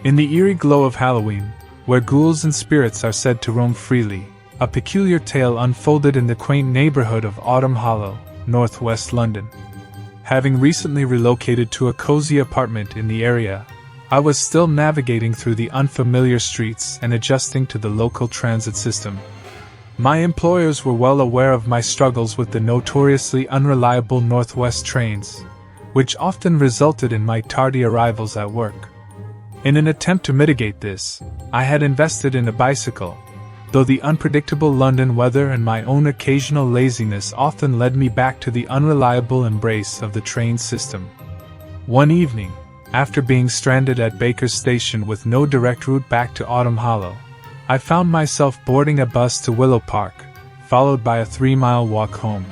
In the eerie glow of Halloween, where ghouls and spirits are said to roam freely, a peculiar tale unfolded in the quaint neighborhood of Autumn Hollow, northwest London. Having recently relocated to a cozy apartment in the area, I was still navigating through the unfamiliar streets and adjusting to the local transit system. My employers were well aware of my struggles with the notoriously unreliable Northwest trains, which often resulted in my tardy arrivals at work. In an attempt to mitigate this, I had invested in a bicycle, though the unpredictable London weather and my own occasional laziness often led me back to the unreliable embrace of the train system. One evening, after being stranded at Baker's Station with no direct route back to Autumn Hollow, I found myself boarding a bus to Willow Park, followed by a 3-mile walk home.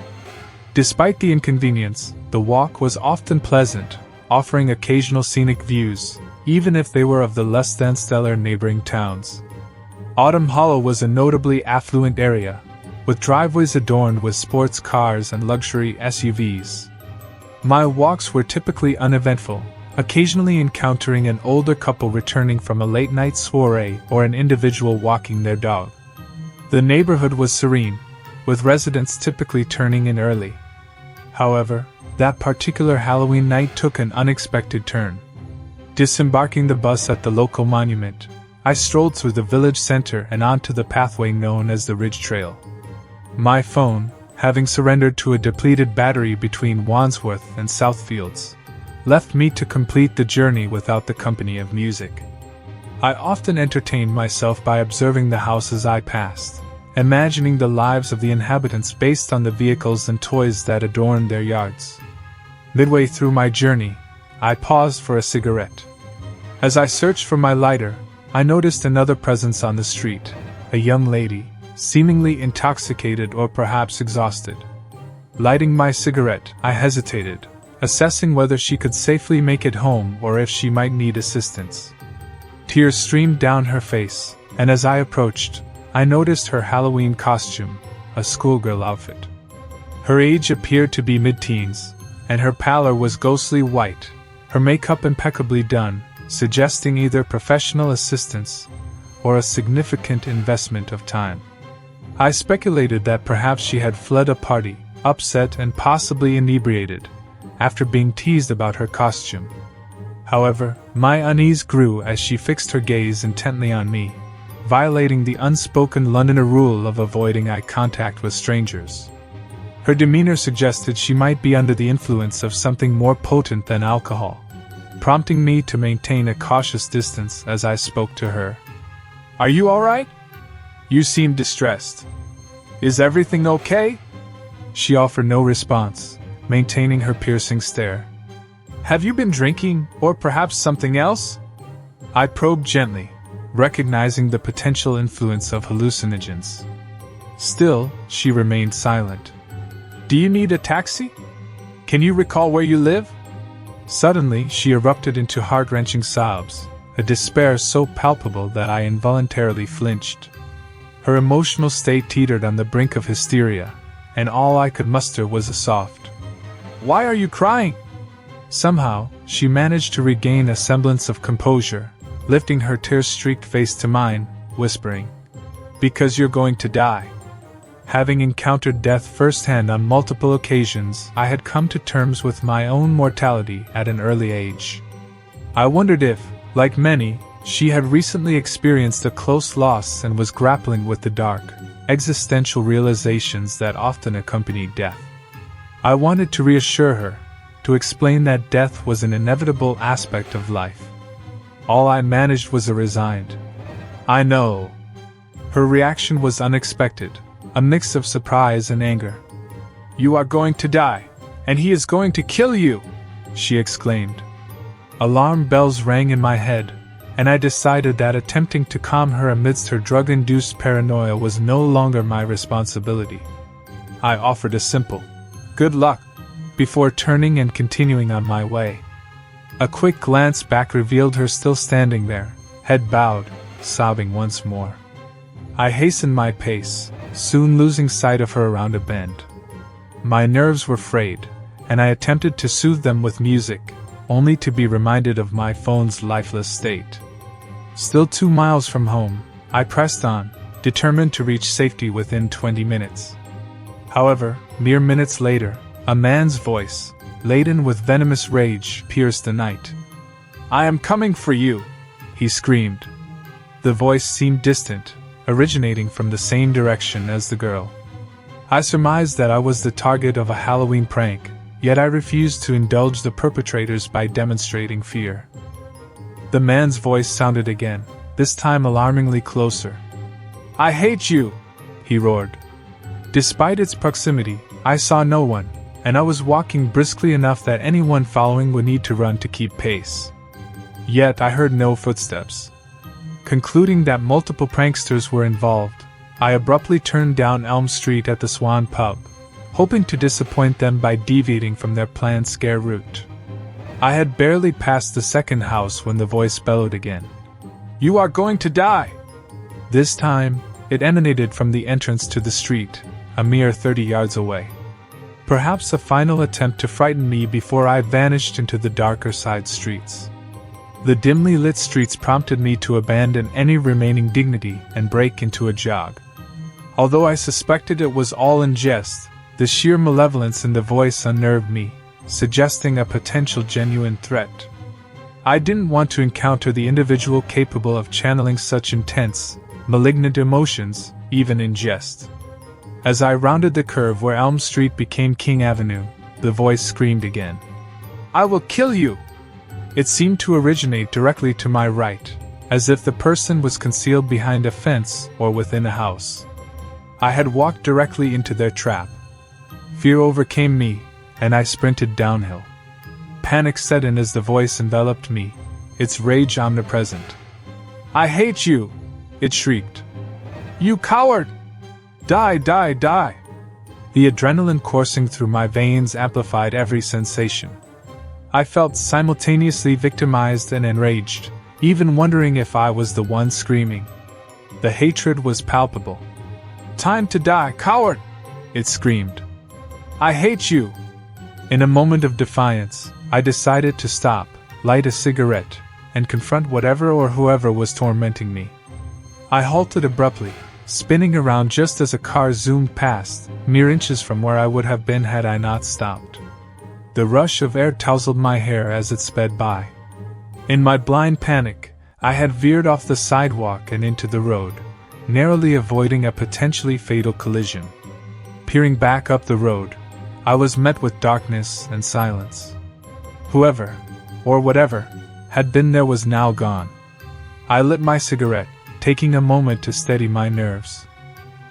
Despite the inconvenience, the walk was often pleasant, offering occasional scenic views, even if they were of the less than stellar neighboring towns. Autumn Hollow was a notably affluent area, with driveways adorned with sports cars and luxury SUVs. My walks were typically uneventful, occasionally encountering an older couple returning from a late-night soiree or an individual walking their dog. The neighborhood was serene, with residents typically turning in early. However, that particular Halloween night took an unexpected turn. Disembarking the bus at the local monument, I strolled through the village center and onto the pathway known as the Ridge Trail. My phone, having surrendered to a depleted battery between Wandsworth and Southfields, left me to complete the journey without the company of music. I often entertained myself by observing the houses I passed, imagining the lives of the inhabitants based on the vehicles and toys that adorned their yards. Midway through my journey, I paused for a cigarette. As I searched for my lighter, I noticed another presence on the street, a young lady, seemingly intoxicated or perhaps exhausted. Lighting my cigarette, I hesitated, assessing whether she could safely make it home or if she might need assistance. Tears streamed down her face, and as I approached, I noticed her Halloween costume, a schoolgirl outfit. Her age appeared to be mid-teens, and her pallor was ghostly white, her makeup impeccably done, suggesting either professional assistance or a significant investment of time. I speculated that perhaps she had fled a party, upset and possibly inebriated, after being teased about her costume. However, my unease grew as she fixed her gaze intently on me, violating the unspoken Londoner rule of avoiding eye contact with strangers. Her demeanor suggested she might be under the influence of something more potent than alcohol, prompting me to maintain a cautious distance as I spoke to her. "Are you all right? You seem distressed. Is everything okay?" She offered no response, maintaining her piercing stare. "Have you been drinking, or perhaps something else?" I probed gently, recognizing the potential influence of hallucinogens. Still, she remained silent. "Do you need a taxi? Can you recall where you live?" Suddenly, she erupted into heart-wrenching sobs, a despair so palpable that I involuntarily flinched. Her emotional state teetered on the brink of hysteria, and all I could muster was a soft, "Why are you crying?" Somehow, she managed to regain a semblance of composure, lifting her tear-streaked face to mine, whispering, "Because you're going to die." Having encountered death firsthand on multiple occasions, I had come to terms with my own mortality at an early age. I wondered if, like many, she had recently experienced a close loss and was grappling with the dark, existential realizations that often accompany death. I wanted to reassure her, to explain that death was an inevitable aspect of life. All I managed was a resigned, "I know." Her reaction was unexpected, a mix of surprise and anger. "You are going to die, and he is going to kill you!" she exclaimed. Alarm bells rang in my head, and I decided that attempting to calm her amidst her drug-induced paranoia was no longer my responsibility. I offered a simple, "Good luck," before turning and continuing on my way. A quick glance back revealed her still standing there, head bowed, sobbing once more. I hastened my pace, soon losing sight of her around a bend. My nerves were frayed, and I attempted to soothe them with music, only to be reminded of my phone's lifeless state. Still 2 miles from home, I pressed on, determined to reach safety within 20 minutes. However, mere minutes later, a man's voice, laden with venomous rage, pierced the night. "I am coming for you," he screamed. The voice seemed distant, originating from the same direction as the girl. I surmised that I was the target of a Halloween prank, yet I refused to indulge the perpetrators by demonstrating fear. The man's voice sounded again, this time alarmingly closer. "I hate you!" he roared. Despite its proximity, I saw no one, and I was walking briskly enough that anyone following would need to run to keep pace. Yet I heard no footsteps. Concluding that multiple pranksters were involved, I abruptly turned down Elm Street at the Swan pub, hoping to disappoint them by deviating from their planned scare route. I had barely passed the second house when the voice bellowed again. "You are going to die!" This time, it emanated from the entrance to the street, a mere 30 yards away. Perhaps a final attempt to frighten me before I vanished into the darker side streets. The dimly lit streets prompted me to abandon any remaining dignity and break into a jog. Although I suspected it was all in jest, the sheer malevolence in the voice unnerved me, suggesting a potential genuine threat. I didn't want to encounter the individual capable of channeling such intense, malignant emotions, even in jest. As I rounded the curve where Elm Street became King Avenue, the voice screamed again. "I will kill you!" It seemed to originate directly to my right, as if the person was concealed behind a fence or within a house. I had walked directly into their trap. Fear overcame me, and I sprinted downhill. Panic set in as the voice enveloped me, its rage omnipresent. "I hate you!" it shrieked. "You coward! Die, die, die!" The adrenaline coursing through my veins amplified every sensation. I felt simultaneously victimized and enraged, even wondering if I was the one screaming. The hatred was palpable. "Time to die, coward!" it screamed. "I hate you!" In a moment of defiance, I decided to stop, light a cigarette, and confront whatever or whoever was tormenting me. I halted abruptly, spinning around just as a car zoomed past, mere inches from where I would have been had I not stopped. The rush of air tousled my hair as it sped by. In my blind panic, I had veered off the sidewalk and into the road, narrowly avoiding a potentially fatal collision. Peering back up the road, I was met with darkness and silence. Whoever, or whatever, had been there was now gone. I lit my cigarette, taking a moment to steady my nerves.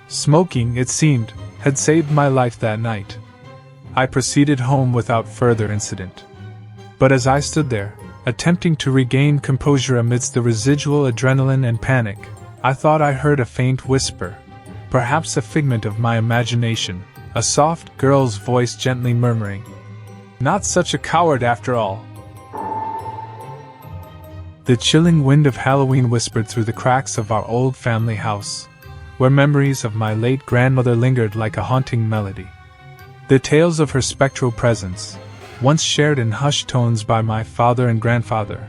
Smoking, it seemed, had saved my life that night. I proceeded home without further incident. But as I stood there, attempting to regain composure amidst the residual adrenaline and panic, I thought I heard a faint whisper, perhaps a figment of my imagination, a soft girl's voice gently murmuring, "Not such a coward after all." The chilling wind of Halloween whispered through the cracks of our old family house, where memories of my late grandmother lingered like a haunting melody. The tales of her spectral presence, once shared in hushed tones by my father and grandfather,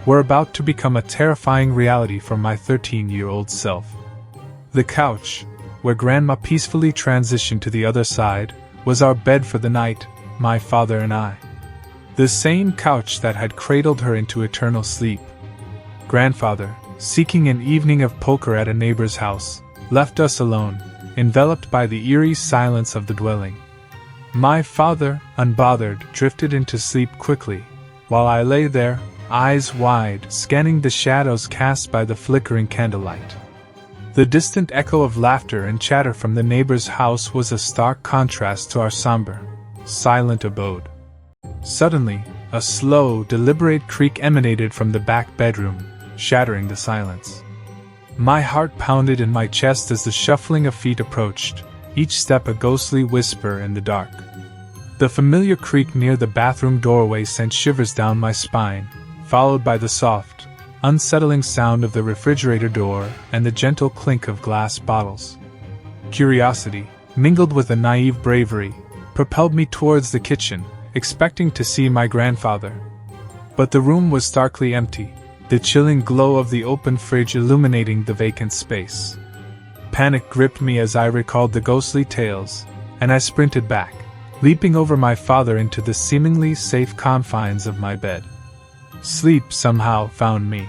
were about to become a terrifying reality for my 13-year-old self. The couch, where Grandma peacefully transitioned to the other side, was our bed for the night, my father and I. The same couch that had cradled her into eternal sleep. Grandfather, seeking an evening of poker at a neighbor's house, left us alone, enveloped by the eerie silence of the dwelling. My father, unbothered, drifted into sleep quickly, while I lay there, eyes wide, scanning the shadows cast by the flickering candlelight. The distant echo of laughter and chatter from the neighbor's house was a stark contrast to our somber, silent abode. Suddenly, a slow, deliberate creak emanated from the back bedroom, shattering the silence. My heart pounded in my chest as the shuffling of feet approached, each step a ghostly whisper in the dark. The familiar creak near the bathroom doorway sent shivers down my spine, followed by the soft, unsettling sound of the refrigerator door and the gentle clink of glass bottles. Curiosity, mingled with a naive bravery, propelled me towards the kitchen, expecting to see my grandfather. But the room was starkly empty, the chilling glow of the open fridge illuminating the vacant space. Panic gripped me as I recalled the ghostly tales, and I sprinted back, leaping over my father into the seemingly safe confines of my bed. Sleep somehow found me.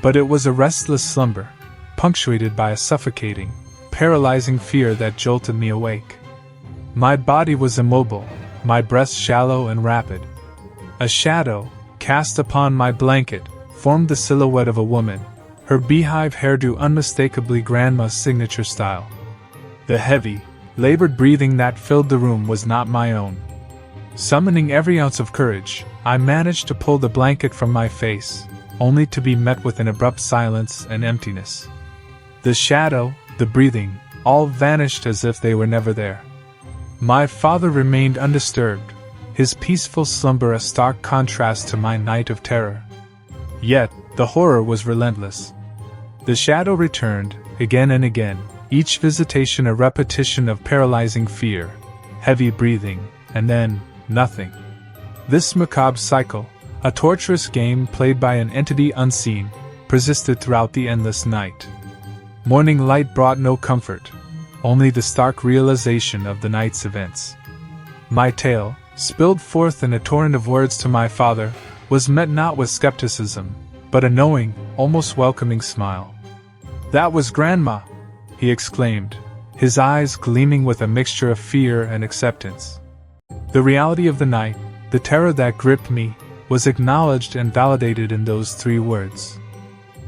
But it was a restless slumber, punctuated by a suffocating, paralyzing fear that jolted me awake. My body was immobile, my breath shallow and rapid. A shadow, cast upon my blanket, formed the silhouette of a woman, her beehive hairdo unmistakably Grandma's signature style. The heavy, labored breathing that filled the room was not my own. Summoning every ounce of courage, I managed to pull the blanket from my face, only to be met with an abrupt silence and emptiness. The shadow, the breathing, all vanished as if they were never there. My father remained undisturbed, his peaceful slumber a stark contrast to my night of terror. Yet, the horror was relentless. The shadow returned, again and again, each visitation a repetition of paralyzing fear, heavy breathing, and then, nothing. This macabre cycle, a torturous game played by an entity unseen, persisted throughout the endless night. Morning light brought no comfort, only the stark realization of the night's events. My tale, spilled forth in a torrent of words to my father, was met not with skepticism, but a knowing, almost welcoming smile. "That was Grandma!" he exclaimed, his eyes gleaming with a mixture of fear and acceptance. The reality of the night, the terror that gripped me, was acknowledged and validated in those 3 words.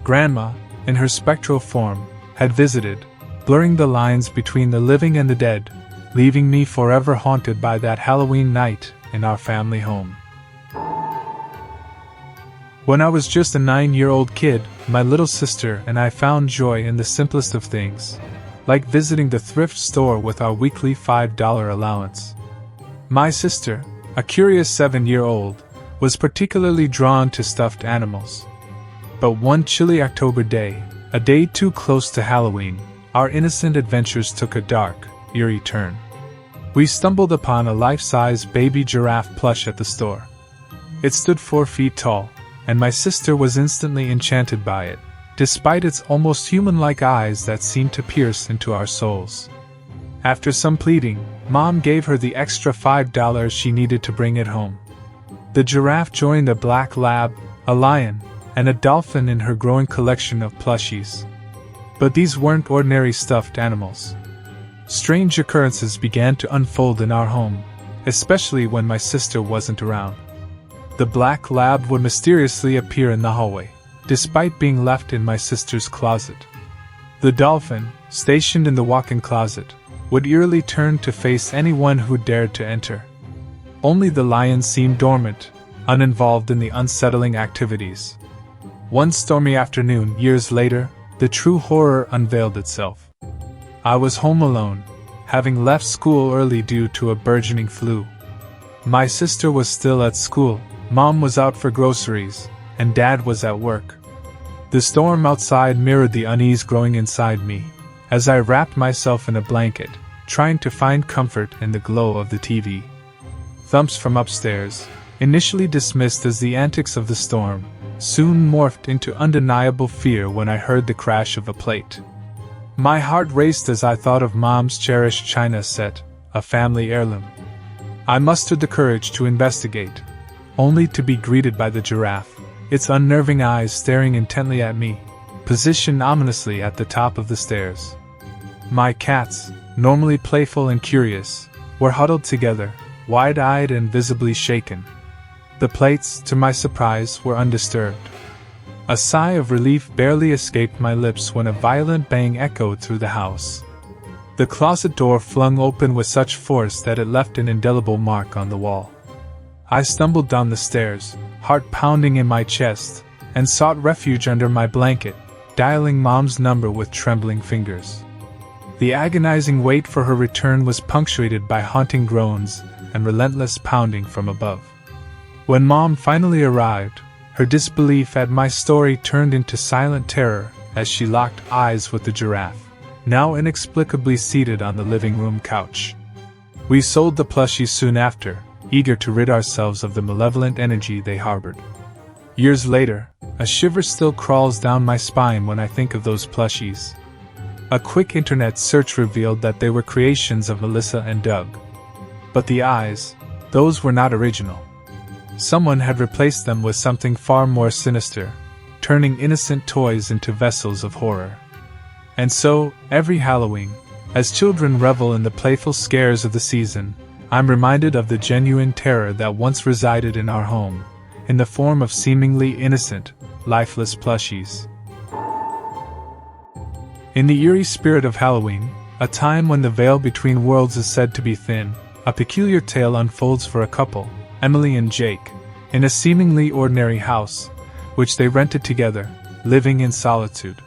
Grandma, in her spectral form, had visited, blurring the lines between the living and the dead, leaving me forever haunted by that Halloween night in our family home. When I was just a 9-year-old kid, my little sister and I found joy in the simplest of things, like visiting the thrift store with our weekly $5 allowance. My sister, a curious 7-year-old, was particularly drawn to stuffed animals. But one chilly October day, a day too close to Halloween, our innocent adventures took a dark, eerie turn. We stumbled upon a life-size baby giraffe plush at the store. It stood 4 feet tall, and my sister was instantly enchanted by it, despite its almost human-like eyes that seemed to pierce into our souls. After some pleading, Mom gave her the extra $5 she needed to bring it home. The giraffe joined a black lab, a lion, and a dolphin in her growing collection of plushies. But these weren't ordinary stuffed animals. Strange occurrences began to unfold in our home, especially when my sister wasn't around. The black lab would mysteriously appear in the hallway, despite being left in my sister's closet. The dolphin, stationed in the walk-in closet, would eerily turn to face anyone who dared to enter. Only the lion seemed dormant, uninvolved in the unsettling activities. One stormy afternoon, years later, the true horror unveiled itself. I was home alone, having left school early due to a burgeoning flu. My sister was still at school, Mom was out for groceries, and Dad was at work. The storm outside mirrored the unease growing inside me, as I wrapped myself in a blanket, trying to find comfort in the glow of the TV. Thumps from upstairs, initially dismissed as the antics of the storm, soon morphed into undeniable fear when I heard the crash of a plate. My heart raced as I thought of Mom's cherished china set, a family heirloom. I mustered the courage to investigate, only to be greeted by the giraffe, its unnerving eyes staring intently at me, positioned ominously at the top of the stairs. My cats, normally playful and curious, were huddled together, wide-eyed and visibly shaken. The plates, to my surprise, were undisturbed. A sigh of relief barely escaped my lips when a violent bang echoed through the house. The closet door flung open with such force that it left an indelible mark on the wall. I stumbled down the stairs, heart pounding in my chest, and sought refuge under my blanket, dialing Mom's number with trembling fingers. The agonizing wait for her return was punctuated by haunting groans and relentless pounding from above. When Mom finally arrived, her disbelief at my story turned into silent terror as she locked eyes with the giraffe, now inexplicably seated on the living room couch. We sold the plushies soon after, eager to rid ourselves of the malevolent energy they harbored. Years later, A shiver still crawls down my spine when I think of those plushies. A quick internet search revealed that they were creations of Melissa and Doug. But the eyes, those were not original. Someone had replaced them with something far more sinister, turning innocent toys into vessels of horror. And so, every Halloween, as children revel in the playful scares of the season, I'm reminded of the genuine terror that once resided in our home, in the form of seemingly innocent, lifeless plushies. In the eerie spirit of Halloween, a time when the veil between worlds is said to be thin, a peculiar tale unfolds for a couple, Emily and Jake, in a seemingly ordinary house, which they rented together, living in solitude.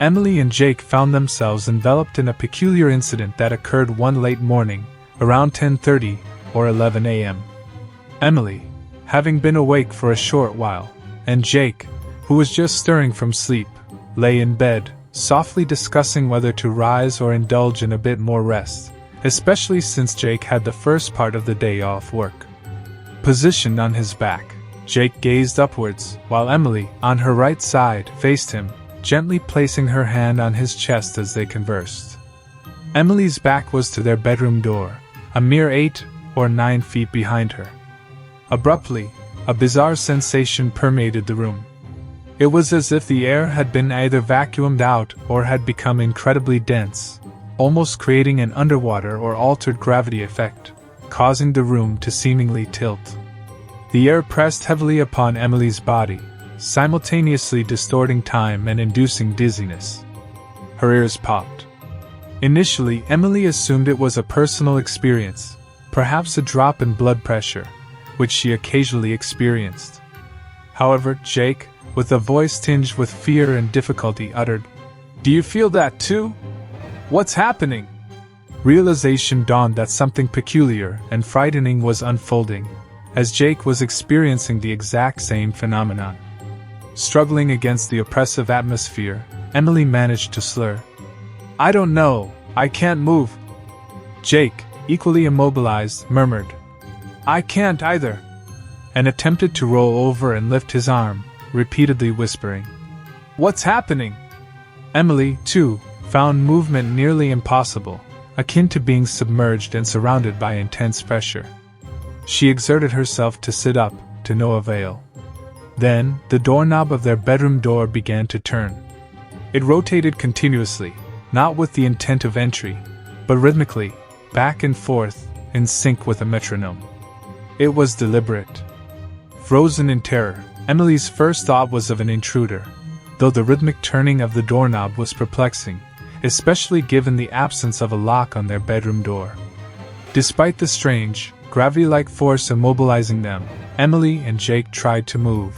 Emily and Jake found themselves enveloped in a peculiar incident that occurred one late morning, around 10:30 or 11 a.m. Emily, having been awake for a short while, and Jake, who was just stirring from sleep, lay in bed, softly discussing whether to rise or indulge in a bit more rest, especially since Jake had the first part of the day off work. Positioned on his back, Jake gazed upwards, while Emily, on her right side, faced him, gently placing her hand on his chest as they conversed. Emily's back was to their bedroom door, a mere 8 or 9 feet behind her. Abruptly, a bizarre sensation permeated the room. It was as if the air had been either vacuumed out or had become incredibly dense, almost creating an underwater or altered gravity effect, causing the room to seemingly tilt. The air pressed heavily upon Emily's body, simultaneously distorting time and inducing dizziness. Her ears popped. Initially, Emily assumed it was a personal experience, perhaps a drop in blood pressure, which she occasionally experienced. However, Jake, with a voice tinged with fear and difficulty, uttered, "Do you feel that too? What's happening?" Realization dawned that something peculiar and frightening was unfolding, as Jake was experiencing the exact same phenomenon. Struggling against the oppressive atmosphere, Emily managed to slur, "I don't know, I can't move." Jake, equally immobilized, murmured, "I can't either," and attempted to roll over and lift his arm, repeatedly whispering, "What's happening?" Emily, too, found movement nearly impossible, akin to being submerged and surrounded by intense pressure. She exerted herself to sit up, to no avail. Then, the doorknob of their bedroom door began to turn. It rotated continuously, not with the intent of entry, but rhythmically, back and forth, in sync with a metronome. It was deliberate. Frozen in terror, Emily's first thought was of an intruder, though the rhythmic turning of the doorknob was perplexing, especially given the absence of a lock on their bedroom door. Despite the strange, gravity-like force immobilizing them, Emily and Jake tried to move.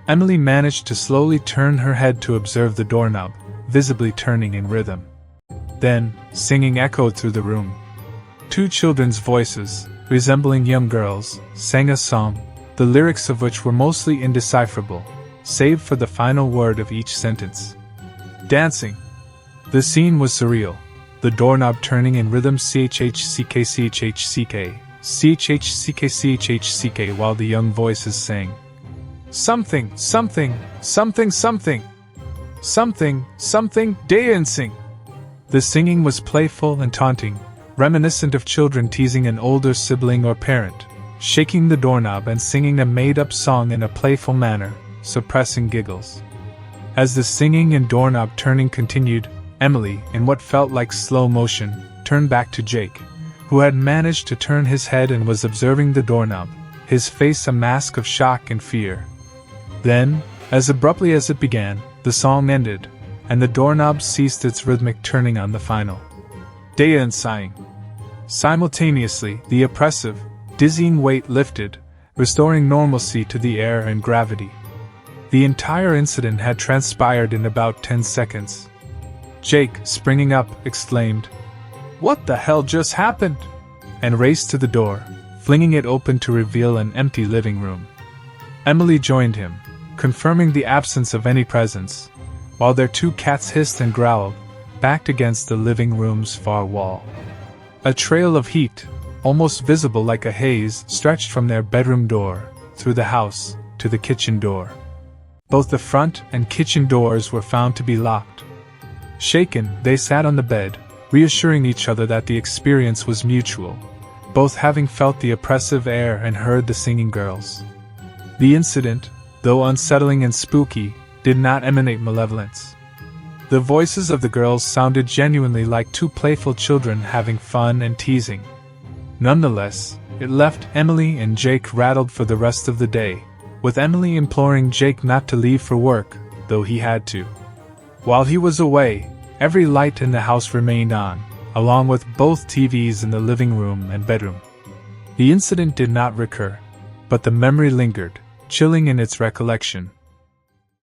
Emily managed to slowly turn her head to observe the doorknob, visibly turning in rhythm. Then, singing echoed through the room. 2 children's voices, resembling young girls, sang a song, the lyrics of which were mostly indecipherable, save for the final word of each sentence. Dancing. The scene was surreal, the doorknob turning in rhythm chhck chhck, chhck chhck while the young voices sang, "Something, something, something, something, something, something, dancing." The singing was playful and taunting, reminiscent of children teasing an older sibling or parent, shaking the doorknob and singing a made-up song in a playful manner, suppressing giggles. As the singing and doorknob turning continued, Emily, in what felt like slow motion, turned back to Jake, who had managed to turn his head and was observing the doorknob, his face a mask of shock and fear. Then, as abruptly as it began, the song ended, and the doorknob ceased its rhythmic turning on the final "Dea" and sighing. Simultaneously, the oppressive, dizzying weight lifted, restoring normalcy to the air and gravity. The entire incident had transpired in about 10 seconds. Jake, springing up, exclaimed, "What the hell just happened?" and raced to the door, flinging it open to reveal an empty living room. Emily joined him, confirming the absence of any presence, while their 2 cats hissed and growled, backed against the living room's far wall. A trail of heat, almost visible like a haze, stretched from their bedroom door, through the house, to the kitchen door. Both the front and kitchen doors were found to be locked. Shaken, they sat on the bed, reassuring each other that the experience was mutual, both having felt the oppressive air and heard the singing girls. The incident, though unsettling and spooky, did not emanate malevolence. The voices of the girls sounded genuinely like two playful children having fun and teasing. Nonetheless, it left Emily and Jake rattled for the rest of the day, with Emily imploring Jake not to leave for work, though he had to. While he was away, every light in the house remained on, along with both TVs in the living room and bedroom. The incident did not recur, but the memory lingered, chilling in its recollection.